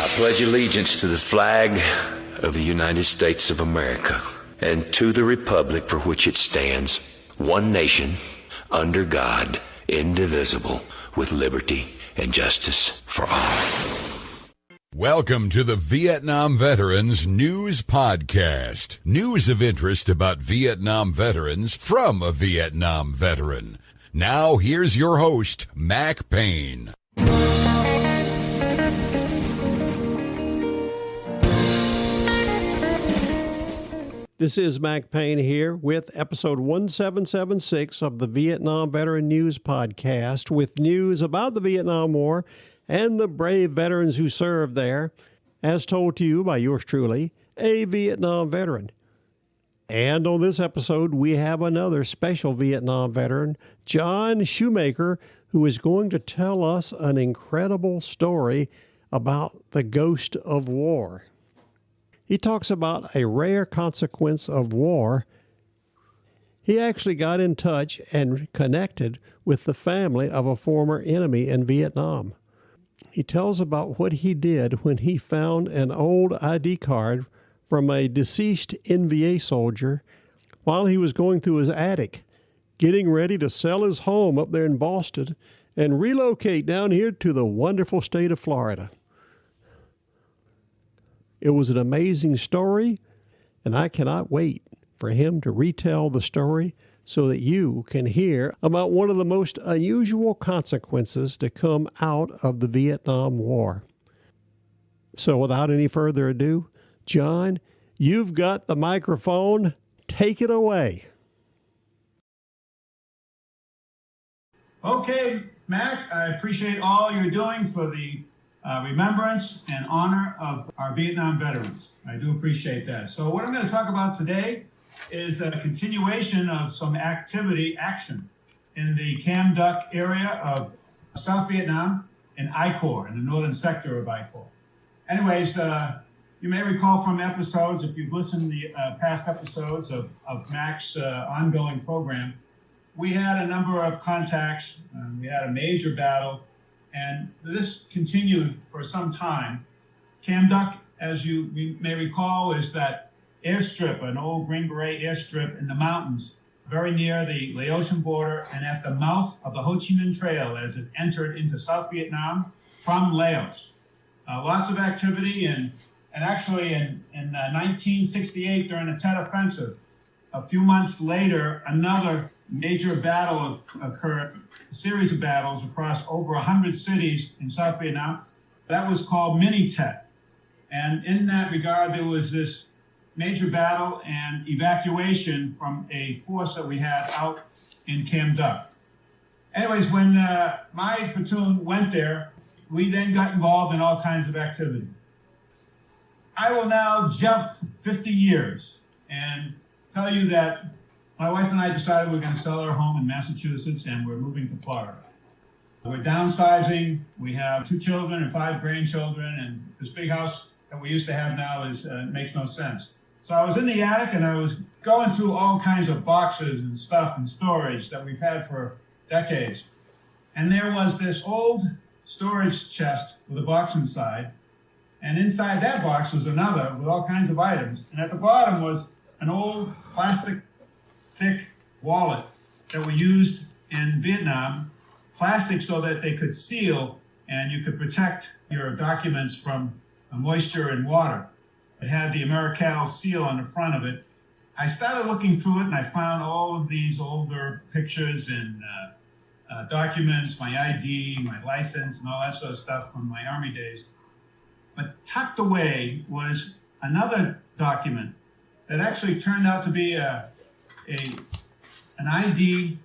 pledge allegiance to the flag of the United States of America and to the republic for which it stands, one nation, under God, indivisible, with liberty and justice for all. Welcome to the Vietnam Veterans News Podcast. News of interest about Vietnam veterans from a Vietnam veteran. Now here's your host, Mack Payne. This is Mack Payne here with episode 1776 of the Vietnam Veteran News Podcast, with news about the Vietnam War and the brave veterans who served there, as told to you by yours truly, a Vietnam veteran. And on this episode, we have another special Vietnam veteran, John Shoemaker, who is going to tell us an incredible story about the ghost of war. He talks about a rare consequence of war. He actually got in touch and connected with the family of a former enemy in Vietnam. He tells about what he did when he found an old ID card from a deceased NVA soldier while he was going through his attic, getting ready to sell his home up there in Boston and relocate down here to the wonderful state of Florida. It was an amazing story, and I cannot wait for him to retell the story so that you can hear about one of the most unusual consequences to come out of the Vietnam War. So without any further ado, John, you've got the microphone. Take it away. Okay, Mack, I appreciate all you're doing for the remembrance and honor of our Vietnam veterans. I do appreciate that. So what I'm going to talk about today is a continuation of some action in the Kham Duc area of South Vietnam in I Corps, in the northern sector of I Corps. Anyways, you may recall from episodes, if you've listened to the past episodes of Mack's ongoing program, we had a number of contacts. We had a major battle, and this continued for some time. Kham Duc, as you may recall, is that airstrip, an old Green Beret airstrip in the mountains, very near the Laotian border and at the mouth of the Ho Chi Minh Trail as it entered into South Vietnam from Laos. Lots of activity, and actually in 1968, during the Tet Offensive, a few months later, another major battle occurred, a series of battles across over 100 cities in South Vietnam. That was called Mini Tet. And in that regard, there was this major battle and evacuation from a force that we had out in Kham Duc. Anyways, when my platoon went there, we then got involved in all kinds of activity. I will now jump 50 years and tell you that my wife and I decided we're going to sell our home in Massachusetts and we're moving to Florida. We're downsizing. We have 2 children and 5 grandchildren, and this big house that we used to have now makes no sense. So I was in the attic and I was going through all kinds of boxes and stuff and storage that we've had for decades. And there was this old storage chest with a box inside. And inside that box was another with all kinds of items. And at the bottom was an old plastic thick wallet that were used in Vietnam, plastic so that they could seal and you could protect your documents from moisture and water. It had the Americal seal on the front of it. I started looking through it and I found all of these older pictures and documents, my ID, my license, and all that sort of stuff from my Army days. But tucked away was another document that actually turned out to be an ID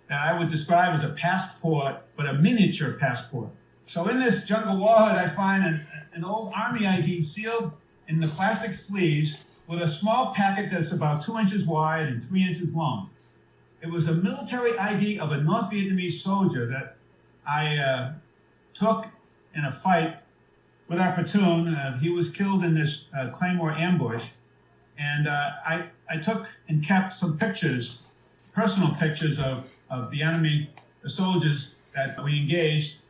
that I would describe as a passport, but a miniature passport. So in this jungle wallet, I find an old Army ID sealed in the plastic sleeves with a small packet that's about 2 inches wide and 3 inches long. It was a military ID of a North Vietnamese soldier that I took in a fight with our platoon. He was killed in this Claymore ambush. And I took and kept some pictures, personal pictures of the enemy, the soldiers that we engaged.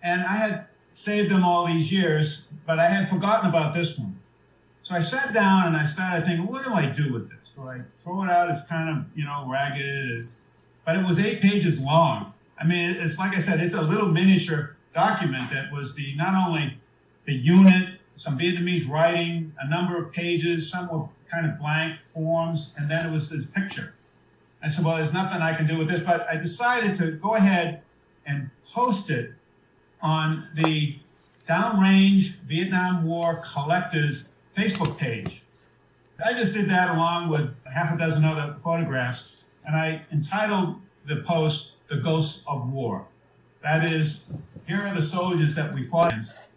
And I had saved them all these years, but I had forgotten about this one. So I sat down and I started thinking, what do I do with this? So I throw it out. It's kind of, ragged, but it was 8 pages long. I mean, it's like I said, it's a little miniature document that was not only the unit, some Vietnamese writing, a number of pages, some were kind of blank forms, and then it was this picture. I said, well, there's nothing I can do with this, but I decided to go ahead and post it on the Downrange Vietnam War Collectors Facebook page. I just did that along with half a dozen other photographs, and I entitled the post, "The Ghosts of War." That is, here are the soldiers that we fought against,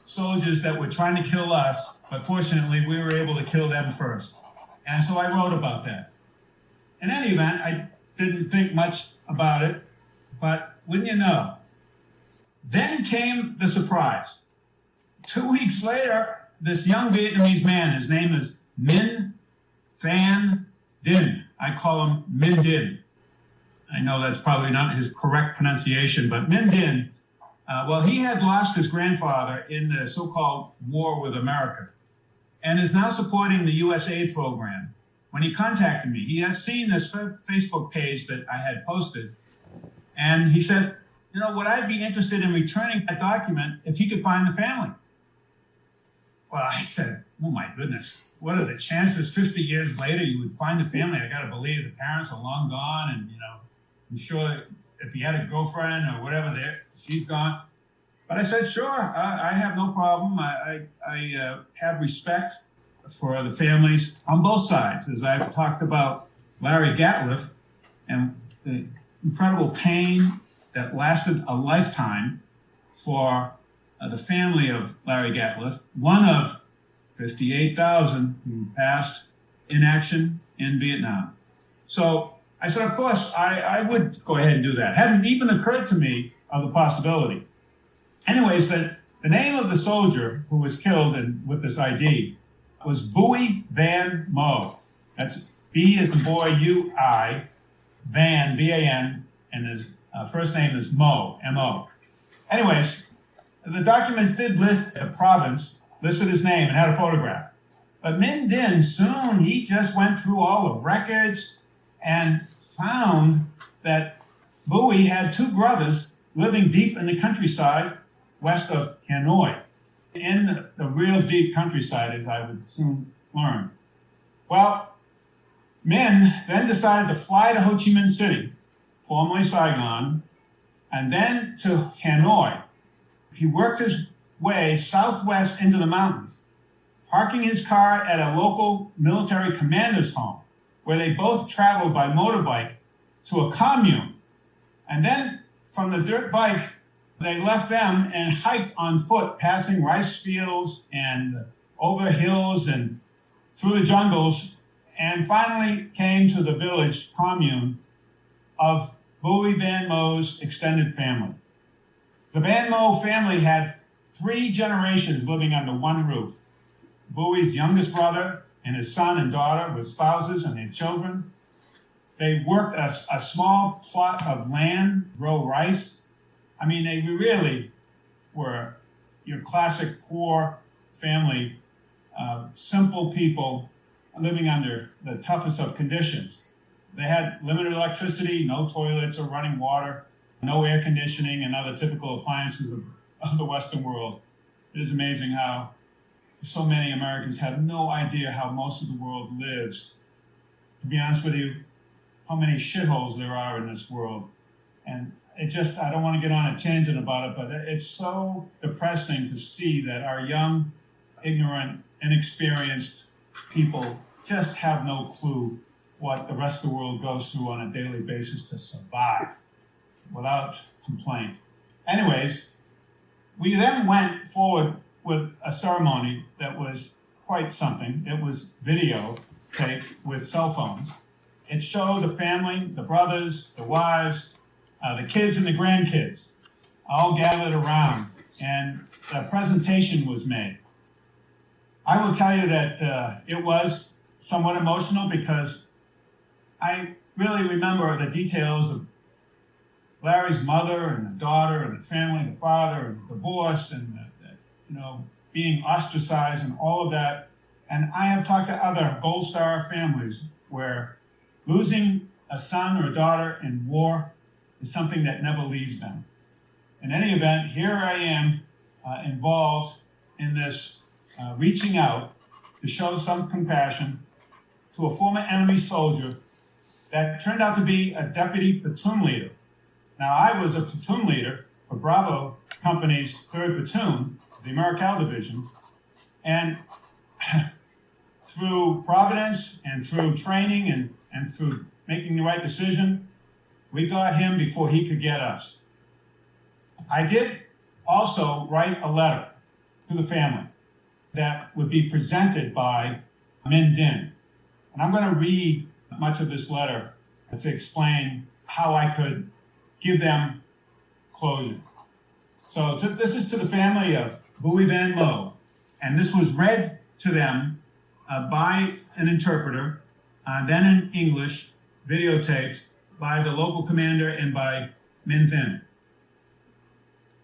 soldiers that were trying to kill us, but fortunately we were able to kill them first. And so I wrote about that. In any event, I didn't think much about it, but wouldn't you know, then came the surprise. 2 weeks later, this young Vietnamese man, his name is Minh Van Dinh. I call him Minh Dinh. I know that's probably not his correct pronunciation, but Minh Dinh, he had lost his grandfather in the so-called war with America and is now supporting the USA program. When he contacted me, he has seen this Facebook page that I had posted, and he said, would I be interested in returning that document if he could find the family? Well, I said, oh my goodness, what are the chances 50 years later you would find the family? I got to believe the parents are long gone, and, I'm sure if he had a girlfriend or whatever, she's gone. But I said, sure, I have no problem. I have respect for the families on both sides, as I've talked about Larry Gatliff and the incredible pain that lasted a lifetime for the family of Larry Gatliff, one of 58,000 who passed in action in Vietnam. So I said, of course, I would go ahead and do that. Hadn't even occurred to me of the possibility. Anyways, the name of the soldier who was killed with this ID was Bui Van Mo. That's B as in boy, U-I, Van, V-A-N, and his first name is Mo, M-O. Anyways, the documents did list the province, listed his name, and had a photograph. But Minh Dinh, soon he just went through all the records and found that Bui had 2 brothers living deep in the countryside west of Hanoi, in the real deep countryside, as I would soon learn. Well, Minh then decided to fly to Ho Chi Minh City, formerly Saigon, and then to Hanoi. He worked his way southwest into the mountains, parking his car at a local military commander's home, where they both traveled by motorbike to a commune. And then from the dirt bike, they left them and hiked on foot, passing rice fields and over hills and through the jungles, and finally came to the village commune of Bui Van Mo's extended family. The Van Mo family had 3 generations living under one roof. Bui's youngest brother and his son and daughter with spouses and their children. They worked a small plot of land, grow rice. I mean, they really were your classic poor family, simple people living under the toughest of conditions. They had limited electricity, no toilets or running water, no air conditioning, and other typical appliances of the Western world. It is amazing how so many Americans have no idea how most of the world lives. To be honest with you, how many shitholes there are in this world. And I don't want to get on a tangent about it, but it's so depressing to see that our young, ignorant, inexperienced people just have no clue what the rest of the world goes through on a daily basis to survive without complaint. Anyways, we then went forward with a ceremony that was quite something. It was video tape with cell phones. It showed the family, the brothers, the wives, the kids and the grandkids all gathered around, and a presentation was made. I will tell you that it was somewhat emotional because I really remember the details of Larry's mother and the daughter and the family, the father, and the divorce, and being ostracized and all of that. And I have talked to other Gold Star families where losing a son or a daughter in war is something that never leaves them. In any event, here I am involved in this reaching out to show some compassion to a former enemy soldier that turned out to be a deputy platoon leader. Now, I was a platoon leader for Bravo Company's 3rd Platoon, the Americal Division, and through providence and through training and through making the right decision, we got him before he could get us. I did also write a letter to the family that would be presented by Min Din. And I'm going to read much of this letter to explain how I could give them closure. So this is to the family of Bowie Van Lo, and this was read to them by an interpreter, then in English, videotaped by the local commander and by Min Din.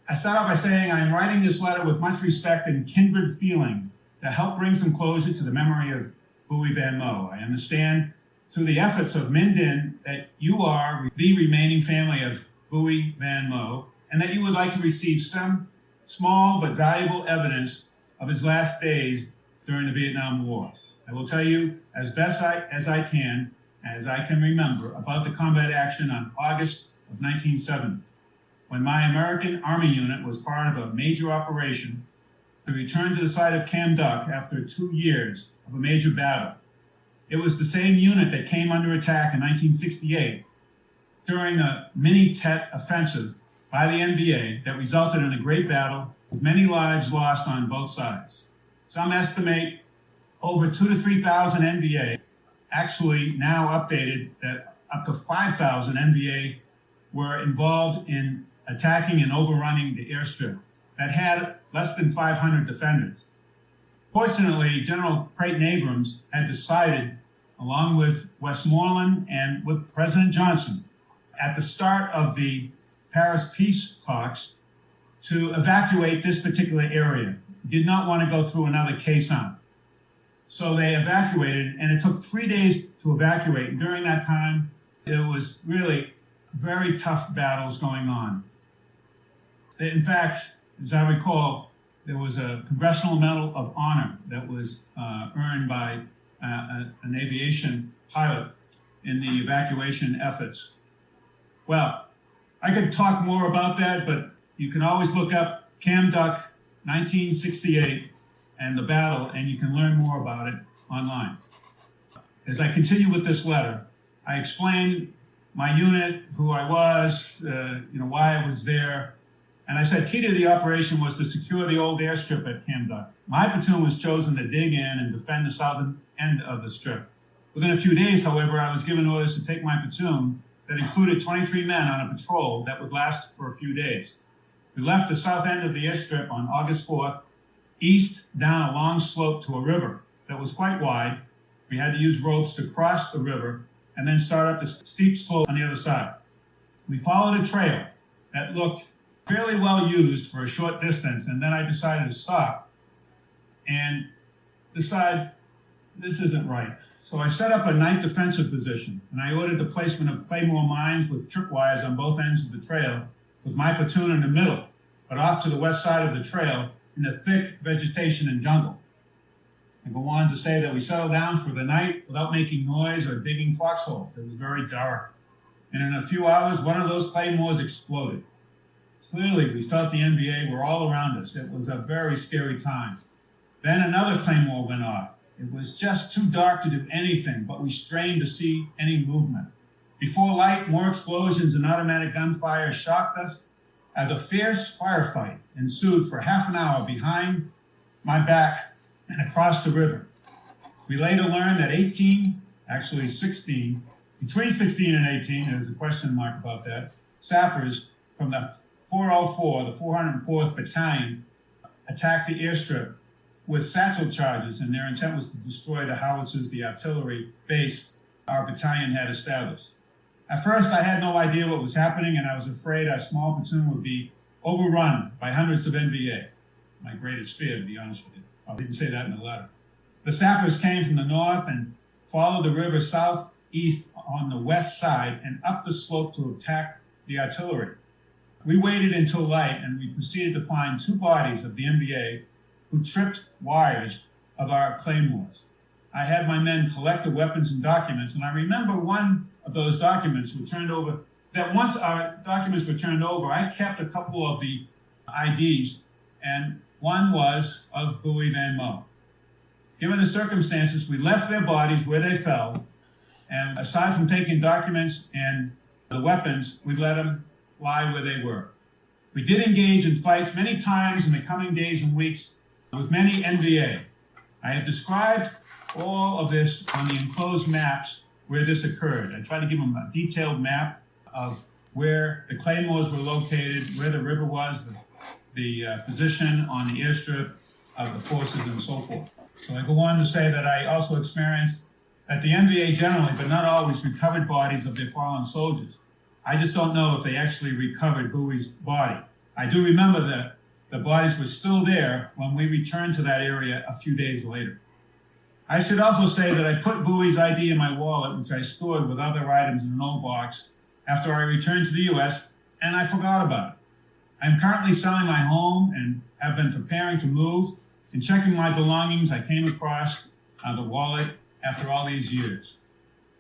I start off by saying I am writing this letter with much respect and kindred feeling to help bring some closure to the memory of Bowie Van Lo. I understand through the efforts of Min Din that you are the remaining family of Bowie Van Lo, and that you would like to receive some small but valuable evidence of his last days during the Vietnam War. I will tell you as best as I can remember, about the combat action on August of 1970, when my American Army unit was part of a major operation to return to the site of Kham Duc after 2 years of a major battle. It was the same unit that came under attack in 1968 during a mini-Tet offensive by the NVA that resulted in a great battle with many lives lost on both sides. Some estimate over 2,000 to 3,000 NVA, actually now updated that up to 5,000 NVA were involved in attacking and overrunning the airstrip that had less than 500 defenders. Fortunately, General Creighton Abrams had decided, along with Westmoreland and with President Johnson, at the start of the Paris peace talks, to evacuate this particular area. Did not want to go through another caisson. So they evacuated, and it took 3 days to evacuate. And during that time, it was really very tough battles going on. In fact, as I recall, there was a Congressional Medal of Honor that was earned by an aviation pilot in the evacuation efforts. Well, I could talk more about that, but you can always look up Kham Duc 1968 and the battle, and you can learn more about it online. As I continue with this letter, I explain my unit, who I was, why I was there. And I said, key to the operation was to secure the old airstrip at Kham Duc. My platoon was chosen to dig in and defend the southern end of the strip. Within a few days, however, I was given orders to take my platoon that included 23 men on a patrol that would last for a few days. We left the south end of the airstrip on August 4th, east down a long slope to a river that was quite wide. We had to use ropes to cross the river and then start up the steep slope on the other side. We followed a trail that looked fairly well used for a short distance, and then I decided to stop and decide this isn't right. So I set up a night defensive position, and I ordered the placement of claymore mines with tripwires on both ends of the trail, with my platoon in the middle, but off to the west side of the trail in the thick vegetation and jungle. I go on to say that we settled down for the night without making noise or digging foxholes. It was very dark. And in a few hours, one of those claymores exploded. Clearly, we felt the NVA were all around us. It was a very scary time. Then another claymore went off. It was just too dark to do anything, but we strained to see any movement. Before light, more explosions and automatic gunfire shocked us as a fierce firefight ensued for half an hour behind my back and across the river. We later learned that 16, between 16 and 18, there's a question mark about that, sappers from the 404, the 404th Battalion, attacked the airstrip with satchel charges, and their intent was to destroy the howitzers, the artillery base our battalion had established. At first, I had no idea what was happening, and I was afraid our small platoon would be overrun by hundreds of NVA. My greatest fear, to be honest with you. I didn't say that in the letter. The sappers came from the north and followed the river southeast on the west side and up the slope to attack the artillery. We waited until light, and we proceeded to find two bodies of the NVA who tripped wires of our claymores. I had my men collect the weapons and documents, and I remember one of those documents were turned over, that once our documents were turned over, I kept a couple of the IDs, and one was of Bowie Van Mo. Given the circumstances, we left their bodies where they fell, and aside from taking documents and the weapons, we let them lie where they were. We did engage in fights many times in the coming days and weeks with many NVA. I have described all of this on the enclosed maps where this occurred. I tried to give them a detailed map of where the claymores were located, where the river was, the position on the airstrip of the forces, and so forth. So I go on to say that I also experienced that the NVA generally, but not always, recovered bodies of their fallen soldiers. I just don't know if they actually recovered Bowie's body. I do remember that the bodies were still there when we returned to that area a few days later. I should also say that I put Bowie's ID in my wallet, which I stored with other items in an old box, after I returned to the U.S., and I forgot about it. I'm currently selling my home and have been preparing to move. In checking my belongings, I came across the wallet after all these years.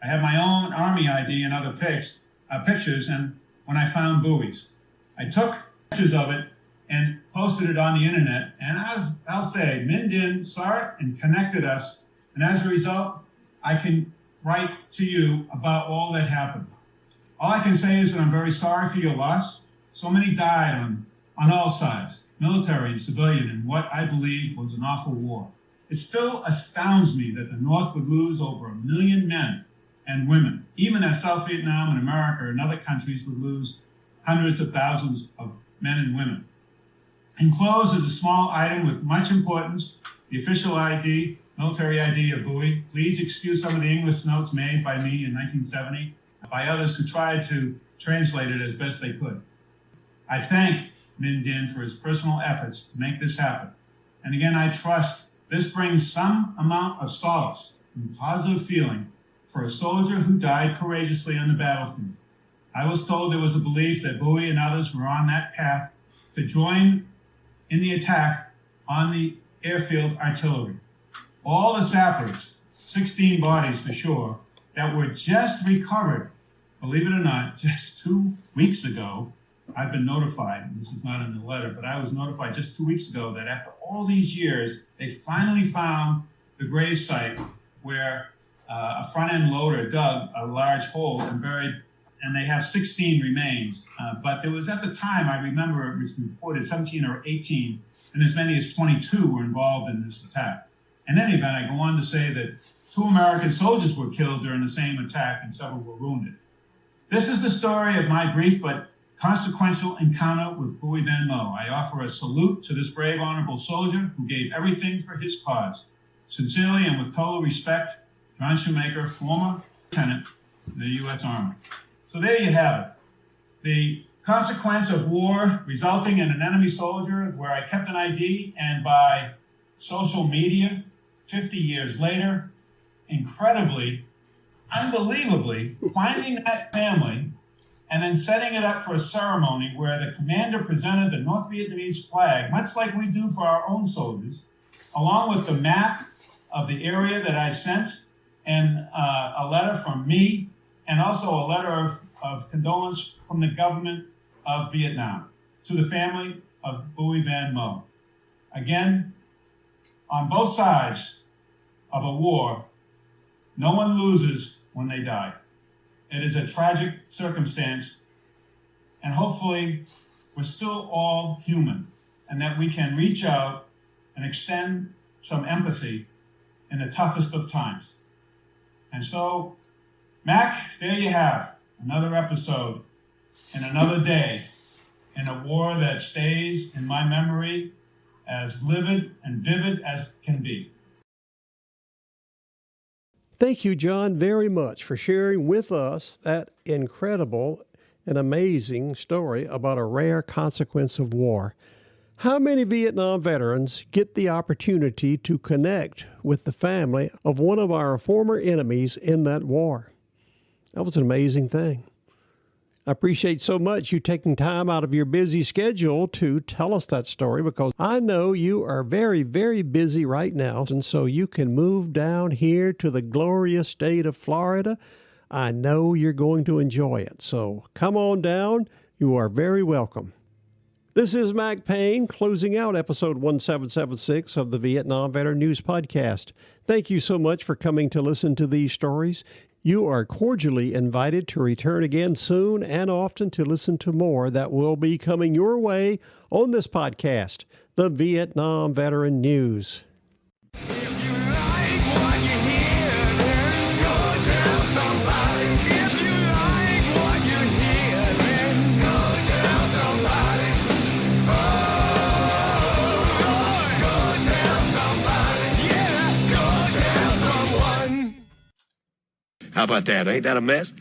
I have my own Army ID and other pictures, and when I found Bowie's, I took pictures of it and posted it on the internet, and I'll say, Minh Dinh saw it and connected us, and as a result, I can write to you about all that happened. All I can say is that I'm very sorry for your loss. So many died on all sides, military and civilian, in what I believe was an awful war. It still astounds me that the North would lose over 1 million men and women, even as South Vietnam and America and other countries would lose hundreds of thousands of men and women. Enclosed is a small item with much importance, the official ID, military ID of Bowie. Please excuse some of the English notes made by me in 1970, by others who tried to translate it as best they could. I thank Minh Dinh for his personal efforts to make this happen. And again, I trust this brings some amount of solace and positive feeling for a soldier who died courageously on the battlefield. I was told there was a belief that Bowie and others were on that path to join in the attack on the airfield artillery. All the sappers, 16 bodies for sure, that were just recovered, believe it or not, just 2 weeks ago. I've been notified, and this is not in the letter, but I was notified just 2 weeks ago that after all these years, they finally found the grave site where a front-end loader dug a large hole and buried, and they have 16 remains. But there was, at the time, I remember it was reported 17 or 18, and as many as 22 were involved in this attack. In any event, I go on to say that 2 American soldiers were killed during the same attack and several were wounded. This is the story of my brief but consequential encounter with Bowie Van Mo. I offer a salute to this brave, honorable soldier who gave everything for his cause. Sincerely and with total respect, John Shoemaker, former lieutenant in the U.S. Army. So there you have it. The consequence of war resulting in an enemy soldier where I kept an ID, and by social media, 50 years later, incredibly, unbelievably, finding that family and then setting it up for a ceremony where the commander presented the North Vietnamese flag, much like we do for our own soldiers, along with the map of the area that I sent, and a letter from me, and also a letter of condolence from the government of Vietnam to the family of Bowie Van Mo. Again, on both sides of a war, no one loses when they die. It is a tragic circumstance, and hopefully we're still all human, and that we can reach out and extend some empathy in the toughest of times. And so, Mack, there you have another episode and another day in a war that stays in my memory as livid and vivid as can be. Thank you, John, very much for sharing with us that incredible and amazing story about a rare consequence of war. How many Vietnam veterans get the opportunity to connect with the family of one of our former enemies in that war? That was an amazing thing. I appreciate so much you taking time out of your busy schedule to tell us that story, because I know you are very, very busy right now, and so you can move down here to the glorious state of Florida. I know you're going to enjoy it, so come on down. You are very welcome. This is Mack Payne, closing out episode 1776 of the Vietnam Veteran News Podcast. Thank you so much for coming to listen to these stories. You are cordially invited to return again soon and often to listen to more that will be coming your way on this podcast, the Vietnam Veteran News. If you like what you hear, then go tell somebody. If you like what you hear, then go tell somebody. Oh, go tell somebody. Yeah, go tell someone. How about that? Ain't that a mess?